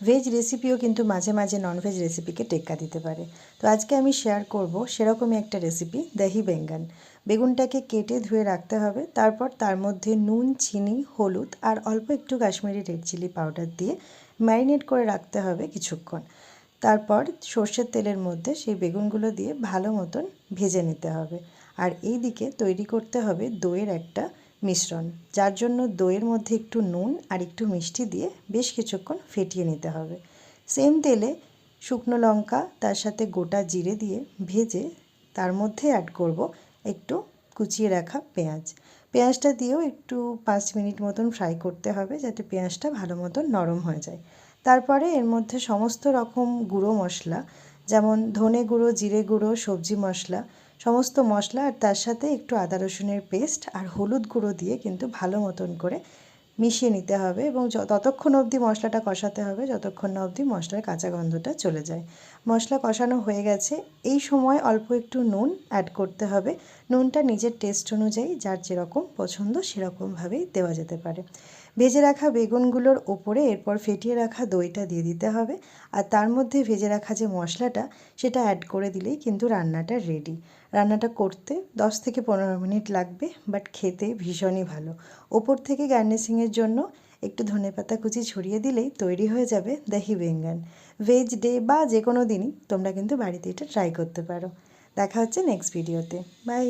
Veg রেসিপিও কিন্তু মাঝে মাঝে ননভেজ রেসিপিকে টেক্কা দিতে পারে। তো আজকে আমি শেয়ার করব সেরকমই একটা রেসিপি, দহি বেঙ্গন। বেগুনটাকে কেটে ধুয়ে রাখতে হবে, তারপর তার মধ্যে নুন, চিনি, হলুদ আর অল্প একটু কাশ্মীরি রেড চিলি পাউডার দিয়ে ম্যারিনেট করে রাখতে হবে কিছুক্ষণ। তারপর সর্ষের তেলের মধ্যে সেই বেগুনগুলো দিয়ে ভালো মতন ভেজে নিতে হবে। আর এই দিকে তৈরি করতে হবে দইয়ের একটা মিশ্রণ, যার জন্য দইয়ের মধ্যে একটু নুন আর একটু মিষ্টি দিয়ে বেশ কিছুক্ষণ ফেটিয়ে নিতে হবে। সেম তেলে শুকনো লঙ্কা তার সাথে গোটা জিরে দিয়ে ভেজে তার মধ্যে অ্যাড করব একটু কুচিয়ে রাখা পেঁয়াজ। পেঁয়াজটা দিয়েও একটু 5 মিনিট মতন ফ্রাই করতে হবে, যাতে পেঁয়াজটা ভালো মতন নরম হয়ে যায়। তারপরে এর মধ্যে সমস্ত রকম গুঁড়ো মশলা, যেমন ধনে গুঁড়ো, জিরে গুঁড়ো, সবজি মশলা, সমস্ত মশলা আর তার সাথে একটু আদা রসুনের পেস্ট আর হলুদ গুঁড়ো দিয়ে কিন্তু ভালো মতন করে মিশিয়ে নিতে হবে এবং ততক্ষণ অবধি মশলাটা কষাতে হবে যতক্ষণ না অবধি মশলার কাঁচা গন্ধটা চলে যায়। মশলা কষানো হয়ে গেছে, এই সময় অল্প একটু নুন অ্যাড করতে হবে। নুনটা নিজের টেস্ট অনুযায়ী যার যেরকম পছন্দ সেরকমভাবেই দেওয়া যেতে পারে। ভেজে রাখা বেগুনগুলোর ওপরে এরপর ফেটিয়ে রাখা দইটা দিয়ে দিতে হবে, আর তার মধ্যে ভেজে রাখা যে মশলাটা সেটা অ্যাড করে দিলেই কিন্তু রান্নাটা রেডি। রান্নাটা করতে 10 থেকে 15 মিনিট লাগবে, বাট খেতে ভীষণই ভালো। ওপর থেকে গার্নিশিংয়ের জন্য একটু ধনেপাতা কুচি ছড়িয়ে দিলেই তৈরি হয়ে যাবে দহি বেঙ্গন। ভেজ ডে বা যে কোনো দিনই তোমরা কিন্তু বাড়িতে এটা ট্রাই করতে পারো। দেখা হচ্ছে নেক্সট ভিডিওতে। বাই।